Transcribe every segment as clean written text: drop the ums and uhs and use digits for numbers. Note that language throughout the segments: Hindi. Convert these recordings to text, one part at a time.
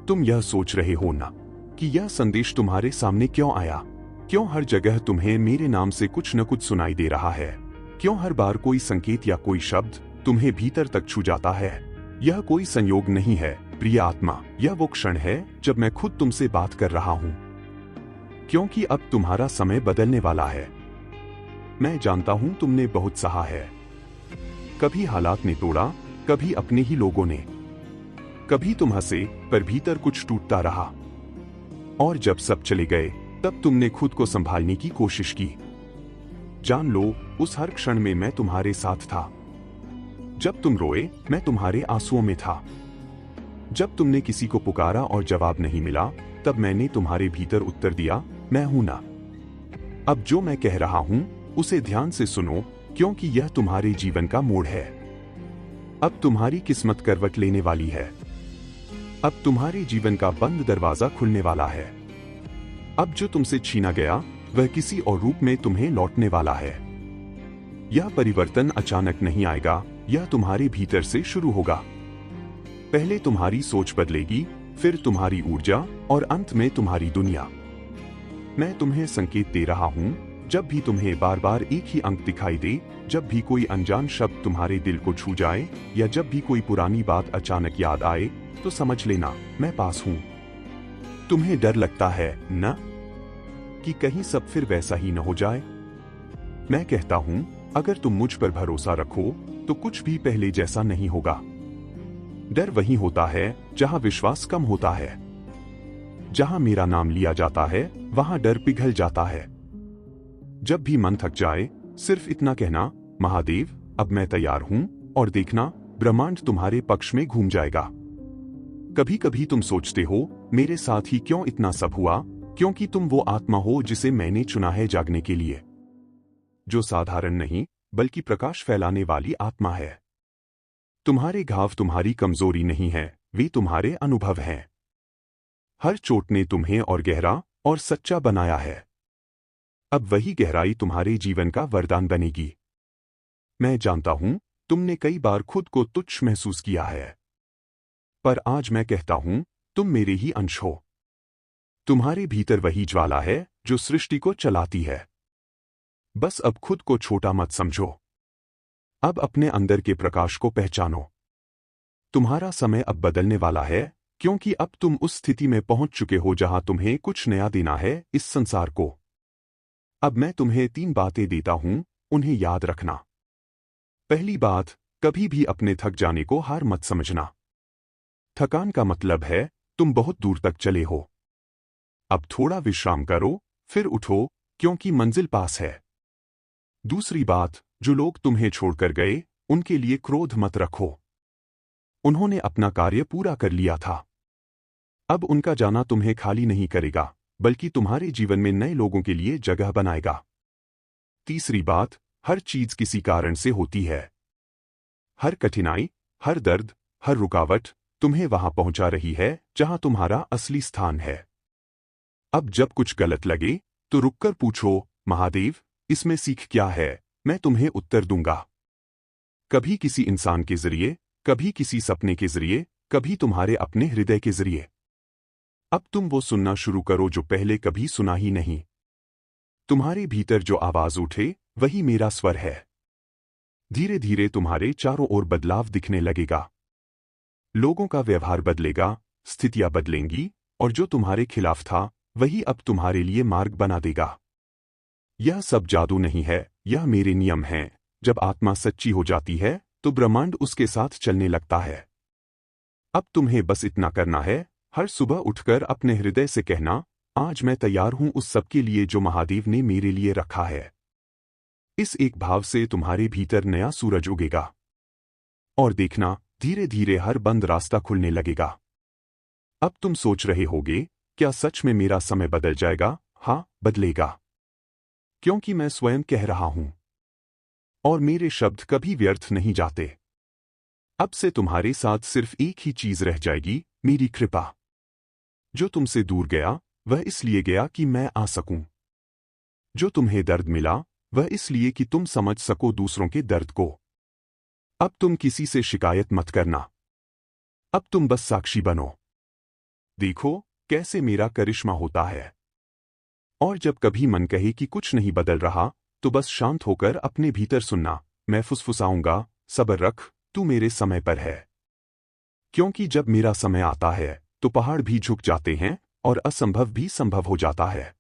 तुम यह सोच रहे हो ना कि यह संदेश तुम्हारे सामने क्यों आया? क्यों हर जगह तुम्हें मेरे नाम से कुछ न कुछ सुनाई दे रहा है? क्यों हर बार कोई संकेत या कोई शब्द तुम्हें भीतर तक छू जाता है? यह कोई संयोग नहीं है प्रिय आत्मा, यह वो क्षण है जब मैं खुद तुमसे बात कर रहा हूं, क्योंकि अब तुम्हारा समय बदलने वाला है। मैं जानता हूं तुमने बहुत सहा है, कभी हालात ने तोड़ा, कभी अपने ही लोगों ने, कभी तुम हंसे पर भीतर कुछ टूटता रहा, और जब सब चले गए तब तुमने खुद को संभालने की कोशिश की। जान लो, उस हर क्षण में मैं तुम्हारे साथ था। जब तुम रोए मैं तुम्हारे आंसुओं में था। जब तुमने किसी को पुकारा और जवाब नहीं मिला तब मैंने तुम्हारे भीतर उत्तर दिया, मैं हूं ना। अब जो मैं कह रहा हूं उसे ध्यान से सुनो, क्योंकि यह तुम्हारे जीवन का मोड़ है। अब तुम्हारी किस्मत करवट लेने वाली है। अब तुम्हारे जीवन का बंद दरवाजा खुलने वाला है। अब जो तुमसे छीना गया वह किसी और रूप में तुम्हें लौटने वाला है। यह परिवर्तन अचानक नहीं आएगा, यह तुम्हारे भीतर से शुरू होगा। पहले तुम्हारी सोच बदलेगी, फिर तुम्हारी ऊर्जा और अंत में तुम्हारी दुनिया। मैं तुम्हें संकेत दे रहा हूं, जब भी तुम्हें बार बार एक ही अंक दिखाई दे, जब भी कोई अनजान शब्द तुम्हारे दिल को छू जाए, या जब भी कोई पुरानी बात अचानक याद आए, तो समझ लेना मैं पास हूं। तुम्हें डर लगता है न कि कहीं सब फिर वैसा ही न हो जाए? मैं कहता हूं, अगर तुम मुझ पर भरोसा रखो तो कुछ भी पहले जैसा नहीं होगा। डर वहीं होता है जहां विश्वास कम होता है। जहां मेरा नाम लिया जाता है वहां डर पिघल जाता है। जब भी मन थक जाए, सिर्फ इतना कहना, महादेव अब मैं तैयार हूं, और देखना ब्रह्मांड तुम्हारे पक्ष में घूम जाएगा। कभी कभी तुम सोचते हो, मेरे साथ ही क्यों इतना सब हुआ? क्योंकि तुम वो आत्मा हो जिसे मैंने चुना है जागने के लिए, जो साधारण नहीं बल्कि प्रकाश फैलाने वाली आत्मा है। तुम्हारे घाव तुम्हारी कमजोरी नहीं है, वे तुम्हारे अनुभव हैं। हर चोट ने तुम्हें और गहरा और सच्चा बनाया है। अब वही गहराई तुम्हारे जीवन का वरदान बनेगी। मैं जानता हूं, तुमने कई बार खुद को तुच्छ महसूस किया है, पर आज मैं कहता हूं, तुम मेरे ही अंश हो। तुम्हारे भीतर वही ज्वाला है जो सृष्टि को चलाती है। बस अब खुद को छोटा मत समझो। अब अपने अंदर के प्रकाश को पहचानो। तुम्हारा समय अब बदलने वाला है, क्योंकि अब तुम उस स्थिति में पहुंच चुके हो जहां तुम्हें कुछ नया देना है इस संसार को। अब मैं तुम्हें 3 बातें देता हूं, उन्हें याद रखना। पहली बात, कभी भी अपने थक जाने को हार मत समझना। थकान का मतलब है तुम बहुत दूर तक चले हो। अब थोड़ा विश्राम करो, फिर उठो, क्योंकि मंजिल पास है। दूसरी बात, जो लोग तुम्हें छोड़कर गए उनके लिए क्रोध मत रखो। उन्होंने अपना कार्य पूरा कर लिया था। अब उनका जाना तुम्हें खाली नहीं करेगा, बल्कि तुम्हारे जीवन में नए लोगों के लिए जगह बनाएगा। तीसरी बात, हर चीज किसी कारण से होती है। हर कठिनाई, हर दर्द, हर रुकावट तुम्हें वहां पहुंचा रही है जहां तुम्हारा असली स्थान है। अब जब कुछ गलत लगे तो रुककर पूछो, महादेव इसमें सीख क्या है? मैं तुम्हें उत्तर दूंगा। कभी किसी इंसान के जरिए, कभी किसी सपने के जरिए, कभी तुम्हारे अपने हृदय के जरिए। अब तुम वो सुनना शुरू करो जो पहले कभी सुना ही नहीं। तुम्हारे भीतर जो आवाज उठे वही मेरा स्वर है। धीरे धीरे तुम्हारे चारों ओर बदलाव दिखने लगेगा। लोगों का व्यवहार बदलेगा, स्थितियां बदलेंगी, और जो तुम्हारे खिलाफ था वही अब तुम्हारे लिए मार्ग बना देगा। यह सब जादू नहीं है, यह मेरे नियम हैं। जब आत्मा सच्ची हो जाती है तो ब्रह्मांड उसके साथ चलने लगता है। अब तुम्हें बस इतना करना है, हर सुबह उठकर अपने हृदय से कहना, आज मैं तैयार हूं उस सब के लिए जो महादेव ने मेरे लिए रखा है। इस एक भाव से तुम्हारे भीतर नया सूरज उगेगा। और देखना, धीरे धीरे हर बंद रास्ता खुलने लगेगा। अब तुम सोच रहे होगे, क्या सच में मेरा समय बदल जाएगा? हाँ, बदलेगा। क्योंकि मैं स्वयं कह रहा हूं। और मेरे शब्द कभी व्यर्थ नहीं जाते। अब से तुम्हारे साथ सिर्फ एक ही चीज रह जाएगी, मेरी कृपा। जो तुमसे दूर गया वह इसलिए गया कि मैं आ सकूं। जो तुम्हें दर्द मिला वह इसलिए कि तुम समझ सको दूसरों के दर्द को। अब तुम किसी से शिकायत मत करना। अब तुम बस साक्षी बनो। देखो कैसे मेरा करिश्मा होता है। और जब कभी मन कहे कि कुछ नहीं बदल रहा, तो बस शांत होकर अपने भीतर सुनना। मैं फुसफुसाऊंगा, सब्र रख, तू मेरे समय पर है। क्योंकि जब मेरा समय आता है तो पहाड़ भी झुक जाते हैं और असंभव भी संभव हो जाता है।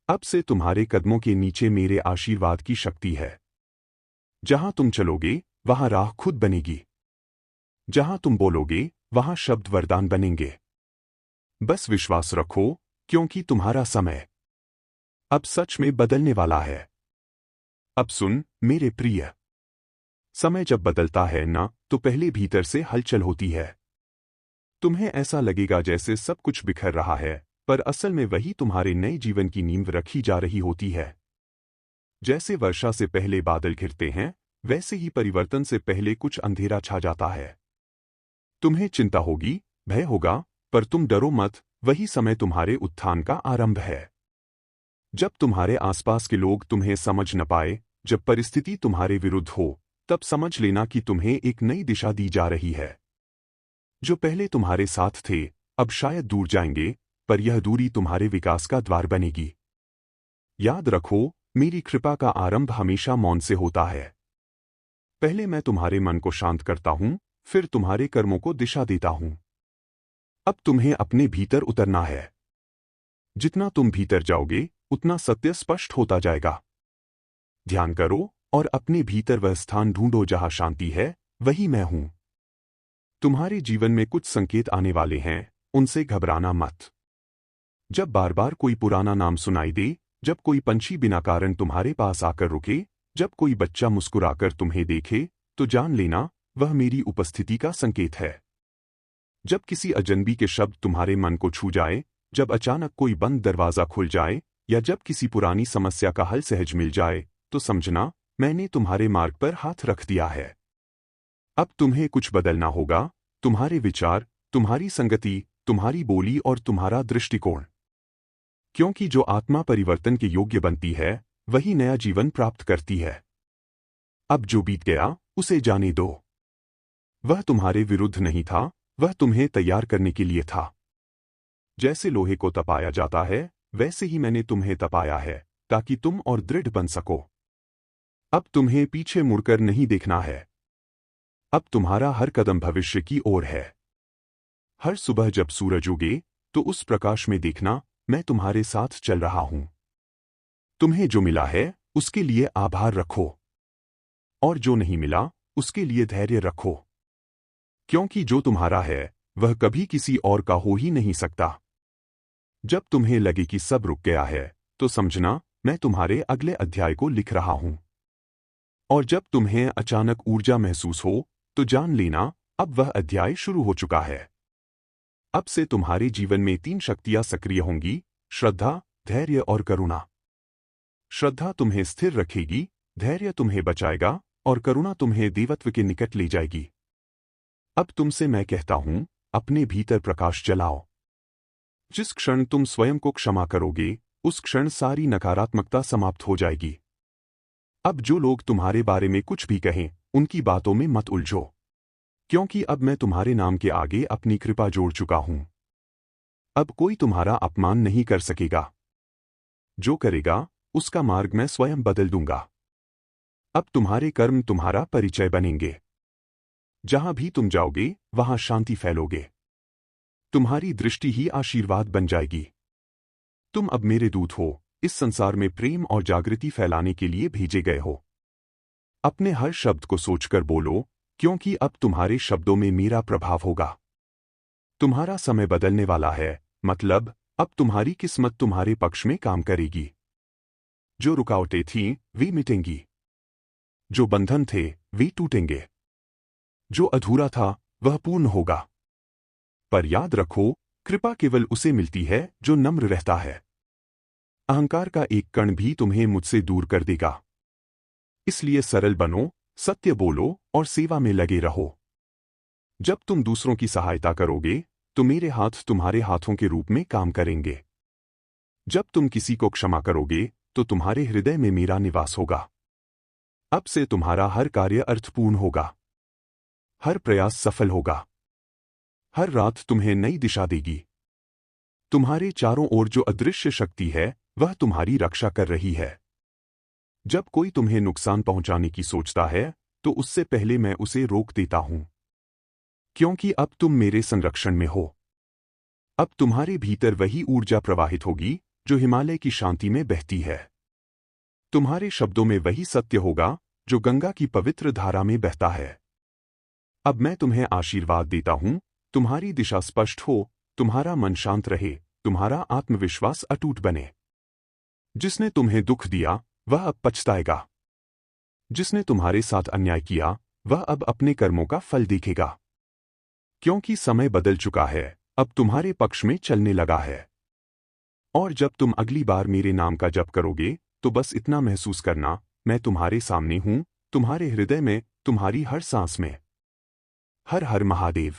अब से तुम्हारे कदमों के नीचे मेरे आशीर्वाद की शक्ति है। जहां तुम चलोगे वहां राह खुद बनेगी। जहां तुम बोलोगे वहां शब्द वरदान बनेंगे। बस विश्वास रखो, क्योंकि तुम्हारा समय अब सच में बदलने वाला है। अब सुन मेरे प्रिय, समय जब बदलता है ना, तो पहले भीतर से हलचल होती है। तुम्हें ऐसा लगेगा जैसे सब कुछ बिखर रहा है, पर असल में वही तुम्हारे नए जीवन की नींव रखी जा रही होती है। जैसे वर्षा से पहले बादल घिरते हैं, वैसे ही परिवर्तन से पहले कुछ अंधेरा छा जाता है। तुम्हें चिंता होगी, भय होगा, पर तुम डरो मत, वही समय तुम्हारे उत्थान का आरंभ है। जब तुम्हारे आसपास के लोग तुम्हें समझ न पाए, जब परिस्थिति तुम्हारे विरुद्ध हो, तब समझ लेना कि तुम्हें एक नई दिशा दी जा रही है। जो पहले तुम्हारे साथ थे, अब शायद दूर जाएंगे, पर यह दूरी तुम्हारे विकास का द्वार बनेगी। याद रखो, मेरी कृपा का आरंभ हमेशा मौन से होता है। पहले मैं तुम्हारे मन को शांत करता हूं, फिर तुम्हारे कर्मों को दिशा देता हूं। अब तुम्हें अपने भीतर उतरना है। जितना तुम भीतर जाओगे, उतना सत्य स्पष्ट होता जाएगा। ध्यान करो और अपने भीतर वह स्थान ढूंढो जहां शांति है, वही मैं हूं। तुम्हारे जीवन में कुछ संकेत आने वाले हैं, उनसे घबराना मत। जब बार बार कोई पुराना नाम सुनाई दे, जब कोई पंछी बिना कारण तुम्हारे पास आकर रुके, जब कोई बच्चा मुस्कुराकर तुम्हें देखे, तो जान लेना वह मेरी उपस्थिति का संकेत है। जब किसी अजनबी के शब्द तुम्हारे मन को छू जाए, जब अचानक कोई बंद दरवाजा खुल जाए, या जब किसी पुरानी समस्या का हल सहज मिल जाए, तो समझना मैंने तुम्हारे मार्ग पर हाथ रख दिया है। अब तुम्हें कुछ बदलना होगा, तुम्हारे विचार, तुम्हारी संगति, तुम्हारी बोली और तुम्हारा दृष्टिकोण। क्योंकि जो आत्मा परिवर्तन के योग्य बनती है, वही नया जीवन प्राप्त करती है। अब जो बीत गया, उसे जाने दो। वह तुम्हारे विरुद्ध नहीं था, वह तुम्हें तैयार करने के लिए था। जैसे लोहे को तपाया जाता है, वैसे ही मैंने तुम्हें तपाया है, ताकि तुम और दृढ़ बन सको। अब तुम्हें पीछे मुड़कर नहीं देखना है। अब तुम्हारा हर कदम भविष्य की ओर है। हर सुबह जब सूरज उगे, तो उस प्रकाश में देखना मैं तुम्हारे साथ चल रहा हूं। तुम्हें जो मिला है, उसके लिए आभार रखो। और जो नहीं मिला, उसके लिए धैर्य रखो। क्योंकि जो तुम्हारा है, वह कभी किसी और का हो ही नहीं सकता। जब तुम्हें लगे कि सब रुक गया है, तो समझना मैं तुम्हारे अगले अध्याय को लिख रहा हूं। और जब तुम्हें अचानक ऊर्जा महसूस हो, तो जान लेना अब वह अध्याय शुरू हो चुका है। अब से तुम्हारे जीवन में 3 शक्तियां सक्रिय होंगी: श्रद्धा, धैर्य और करुणा। श्रद्धा तुम्हें स्थिर रखेगी, धैर्य तुम्हें बचाएगा और करुणा तुम्हें देवत्व के निकट ले जाएगी। अब तुमसे मैं कहता हूं, अपने भीतर प्रकाश जलाओ। जिस क्षण तुम स्वयं को क्षमा करोगे, उस क्षण सारी नकारात्मकता समाप्त हो जाएगी। अब जो लोग तुम्हारे बारे में कुछ भी कहें, उनकी बातों में मत उलझो। क्योंकि अब मैं तुम्हारे नाम के आगे अपनी कृपा जोड़ चुका हूं। अब कोई तुम्हारा अपमान नहीं कर सकेगा। जो करेगा, उसका मार्ग मैं स्वयं बदल दूंगा। अब तुम्हारे कर्म तुम्हारा परिचय बनेंगे। जहां भी तुम जाओगे, वहां शांति फैलोगे। तुम्हारी दृष्टि ही आशीर्वाद बन जाएगी। तुम अब मेरे दूत हो, इस संसार में प्रेम और जागृति फैलाने के लिए भेजे गए हो। अपने हर शब्द को सोचकर बोलो, क्योंकि अब तुम्हारे शब्दों में मेरा प्रभाव होगा। तुम्हारा समय बदलने वाला है, मतलब अब तुम्हारी किस्मत तुम्हारे पक्ष में काम करेगी। जो रुकावटें थीं, वे मिटेंगी। जो बंधन थे, वे टूटेंगे। जो अधूरा था, वह पूर्ण होगा। पर याद रखो, कृपा केवल उसे मिलती है जो नम्र रहता है। अहंकार का एक कण भी तुम्हें मुझसे दूर कर देगा। इसलिए सरल बनो, सत्य बोलो और सेवा में लगे रहो। जब तुम दूसरों की सहायता करोगे, तो मेरे हाथ तुम्हारे हाथों के रूप में काम करेंगे। जब तुम किसी को क्षमा करोगे, तो तुम्हारे हृदय में मेरा निवास होगा। अब से तुम्हारा हर कार्य अर्थपूर्ण होगा। हर प्रयास सफल होगा। हर रात तुम्हें नई दिशा देगी। तुम्हारे चारों ओर जो अदृश्य शक्ति है वह तुम्हारी रक्षा कर रही है। जब कोई तुम्हें नुकसान पहुंचाने की सोचता है तो उससे पहले मैं उसे रोक देता हूं, क्योंकि अब तुम मेरे संरक्षण में हो। अब तुम्हारे भीतर वही ऊर्जा प्रवाहित होगी जो हिमालय की शांति में बहती है। तुम्हारे शब्दों में वही सत्य होगा जो गंगा की पवित्र धारा में बहता है। अब मैं तुम्हें आशीर्वाद देता हूं, तुम्हारी दिशा स्पष्ट हो, तुम्हारा मन शांत रहे, तुम्हारा आत्मविश्वास अटूट बने। जिसने तुम्हें दुख दिया वह अब पछताएगा। जिसने तुम्हारे साथ अन्याय किया वह अब अपने कर्मों का फल देखेगा। क्योंकि समय बदल चुका है, अब तुम्हारे पक्ष में चलने लगा है। और जब तुम अगली बार मेरे नाम का जप करोगे तो बस इतना महसूस करना, मैं तुम्हारे सामने हूं, तुम्हारे हृदय में, तुम्हारी हर सांस में। हर हर महादेव।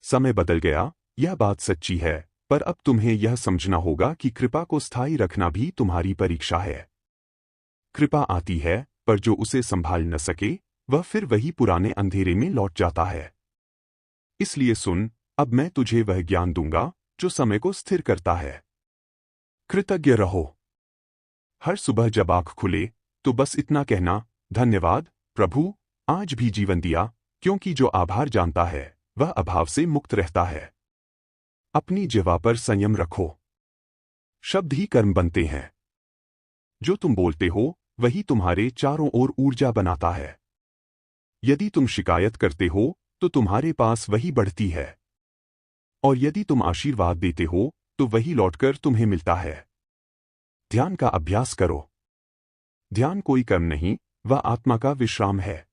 समय बदल गया, यह बात सच्ची है, पर अब तुम्हें यह समझना होगा कि कृपा को स्थायी रखना भी तुम्हारी परीक्षा है। कृपा आती है, पर जो उसे संभाल न सके वह फिर वही पुराने अंधेरे में लौट जाता है। इसलिए सुन, अब मैं तुझे वह ज्ञान दूंगा जो समय को स्थिर करता है। कृतज्ञ रहो। हर सुबह जब आंख खुले तो बस इतना कहना, धन्यवाद प्रभु, आज भी जीवन दिया, क्योंकि जो आभार जानता है वह अभाव से मुक्त रहता है। अपनी जिह्वा पर संयम रखो। शब्द ही कर्म बनते हैं। जो तुम बोलते हो वही तुम्हारे चारों ओर ऊर्जा बनाता है। यदि तुम शिकायत करते हो तो तुम्हारे पास वही बढ़ती है, और यदि तुम आशीर्वाद देते हो तो वही लौटकर तुम्हें मिलता है। ध्यान का अभ्यास करो। ध्यान कोई कर्म नहीं, वह आत्मा का विश्राम है।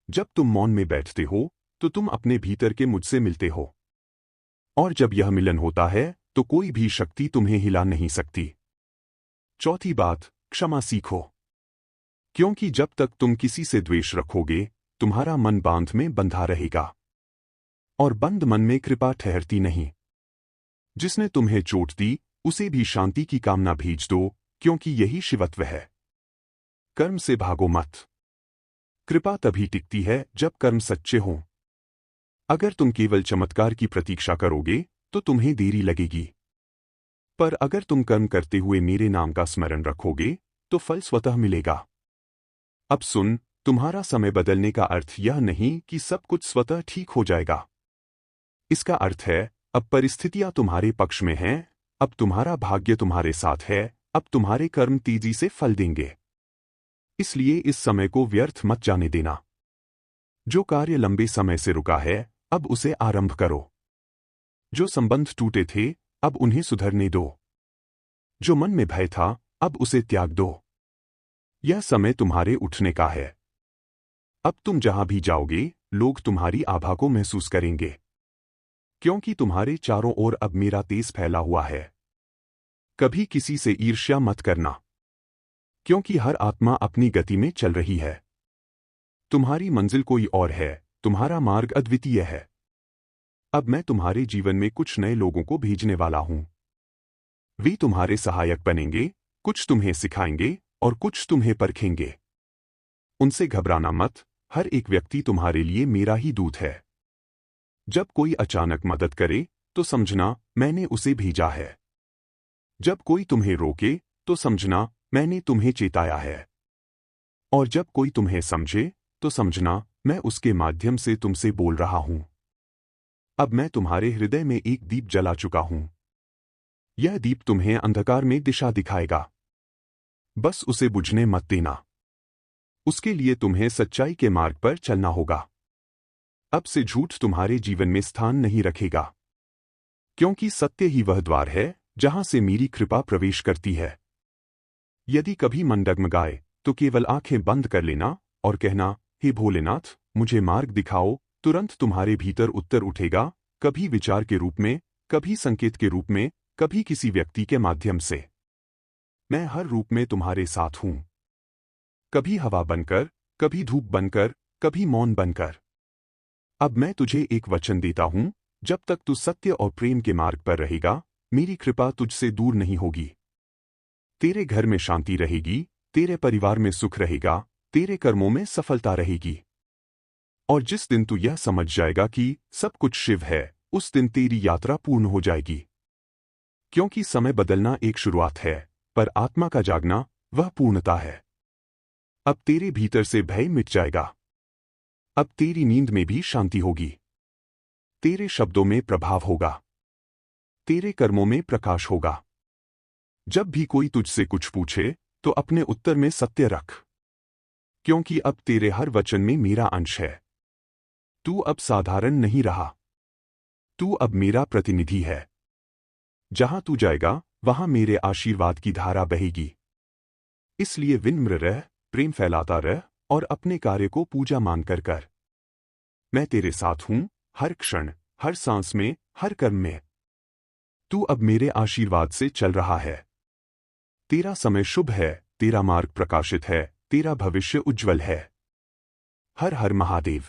जब तुम मौन में बैठते हो तो तुम अपने भीतर के मुझसे मिलते हो, और जब यह मिलन होता है तो कोई भी शक्ति तुम्हें हिला नहीं सकती। चौथी बात, क्षमा सीखो। क्योंकि जब तक तुम किसी से द्वेष रखोगे तुम्हारा मन बांध में बंधा रहेगा, और बंद मन में कृपा ठहरती नहीं। जिसने तुम्हें चोट दी उसे भी शांति की कामना भेज दो, क्योंकि यही शिवत्व है। कर्म से भागो मत। कृपा तभी टिकती है जब कर्म सच्चे हों। अगर तुम केवल चमत्कार की प्रतीक्षा करोगे तो तुम्हें देरी लगेगी, पर अगर तुम कर्म करते हुए मेरे नाम का स्मरण रखोगे तो फल स्वतः मिलेगा। अब सुन, तुम्हारा समय बदलने का अर्थ यह नहीं कि सब कुछ स्वतः ठीक हो जाएगा। इसका अर्थ है अब परिस्थितियां तुम्हारे पक्ष में हैं, अब तुम्हारा भाग्य तुम्हारे साथ है, अब तुम्हारे कर्म तेजी से फल देंगे। इसलिए इस समय को व्यर्थ मत जाने देना। जो कार्य लंबे समय से रुका है अब उसे आरंभ करो। जो संबंध टूटे थे अब उन्हें सुधरने दो। जो मन में भय था अब उसे त्याग दो। यह समय तुम्हारे उठने का है। अब तुम जहां भी जाओगे लोग तुम्हारी आभा को महसूस करेंगे, क्योंकि तुम्हारे चारों ओर अब मेरा तेज फैला हुआ है। कभी किसी से ईर्ष्या मत करना, क्योंकि हर आत्मा अपनी गति में चल रही है। तुम्हारी मंजिल कोई और है, तुम्हारा मार्ग अद्वितीय है। अब मैं तुम्हारे जीवन में कुछ नए लोगों को भेजने वाला हूं। वे तुम्हारे सहायक बनेंगे, कुछ तुम्हें सिखाएंगे और कुछ तुम्हें परखेंगे। उनसे घबराना मत, हर एक व्यक्ति तुम्हारे लिए मेरा ही दूत है। जब कोई अचानक मदद करे तो समझना मैंने उसे भेजा है। जब कोई तुम्हें रोके तो समझना मैंने तुम्हें चेताया है। और जब कोई तुम्हें समझे तो समझना मैं उसके माध्यम से तुमसे बोल रहा हूं। अब मैं तुम्हारे हृदय में एक दीप जला चुका हूं। यह दीप तुम्हें अंधकार में दिशा दिखाएगा। बस उसे बुझने मत देना। उसके लिए तुम्हें सच्चाई के मार्ग पर चलना होगा। अब से झूठ तुम्हारे जीवन में स्थान नहीं रखेगा, क्योंकि सत्य ही वह द्वार है जहां से मेरी कृपा प्रवेश करती है। यदि कभी मन डगमगाए तो केवल आंखें बंद कर लेना और कहना, हे भोलेनाथ मुझे मार्ग दिखाओ। तुरंत तुम्हारे भीतर उत्तर उठेगा, कभी विचार के रूप में, कभी संकेत के रूप में, कभी किसी व्यक्ति के माध्यम से। मैं हर रूप में तुम्हारे साथ हूं, कभी हवा बनकर, कभी धूप बनकर, कभी मौन बनकर। अब मैं तुझे एक वचन देता हूं, जब तक तू सत्य और प्रेम के मार्ग पर रहेगा मेरी कृपा तुझसे दूर नहीं होगी। तेरे घर में शांति रहेगी, तेरे परिवार में सुख रहेगा, तेरे कर्मों में सफलता रहेगी। और जिस दिन तू यह समझ जाएगा कि सब कुछ शिव है, उस दिन तेरी यात्रा पूर्ण हो जाएगी। क्योंकि समय बदलना एक शुरुआत है, पर आत्मा का जागना वह पूर्णता है। अब तेरे भीतर से भय मिट जाएगा। अब तेरी नींद में भी शांति होगी। तेरे शब्दों में प्रभाव होगा। तेरे कर्मों में प्रकाश होगा। जब भी कोई तुझसे कुछ पूछे तो अपने उत्तर में सत्य रख, क्योंकि अब तेरे हर वचन में मेरा अंश है। तू अब साधारण नहीं रहा। तू अब मेरा प्रतिनिधि है। जहां तू जाएगा वहां मेरे आशीर्वाद की धारा बहेगी। इसलिए विनम्र रह, प्रेम फैलाता रह और अपने कार्य को पूजा मानकर कर। मैं तेरे साथ हूं, हर क्षण, हर सांस में, हर कर्म में। तू अब मेरे आशीर्वाद से चल रहा है। तेरा समय शुभ है, तेरा मार्ग प्रकाशित है, तेरा भविष्य उज्जवल है। हर हर महादेव।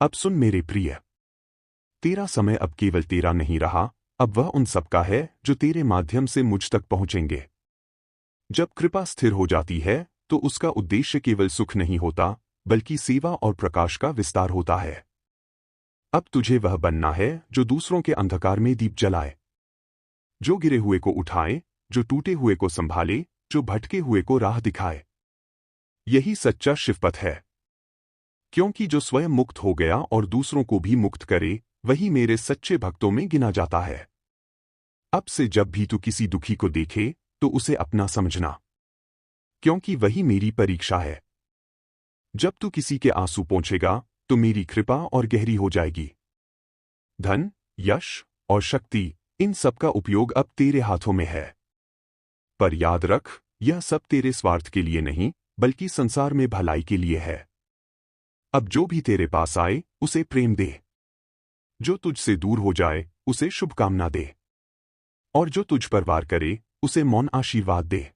अब सुन मेरे प्रिय, तेरा समय अब केवल तेरा नहीं रहा, अब वह उन सबका है जो तेरे माध्यम से मुझ तक पहुंचेंगे। जब कृपा स्थिर हो जाती है तो उसका उद्देश्य केवल सुख नहीं होता, बल्कि सेवा और प्रकाश का विस्तार होता है। अब तुझे वह बनना है जो दूसरों के अंधकार में दीप जलाए, जो गिरे हुए को उठाए, जो टूटे हुए को संभाले, जो भटके हुए को राह दिखाए। यही सच्चा शिवपथ है। क्योंकि जो स्वयं मुक्त हो गया और दूसरों को भी मुक्त करे, वही मेरे सच्चे भक्तों में गिना जाता है। अब से जब भी तू किसी दुखी को देखे तो उसे अपना समझना, क्योंकि वही मेरी परीक्षा है। जब तू किसी के आंसू पोंछेगा तो मेरी कृपा और गहरी हो जाएगी। धन, यश और शक्ति, इन सब का उपयोग अब तेरे हाथों में है। पर याद रख, यह सब तेरे स्वार्थ के लिए नहीं, बल्कि संसार में भलाई के लिए है। अब जो भी तेरे पास आए उसे प्रेम दे। जो तुझसे दूर हो जाए उसे शुभकामना दे। और जो तुझ पर वार करे उसे मौन आशीर्वाद दे।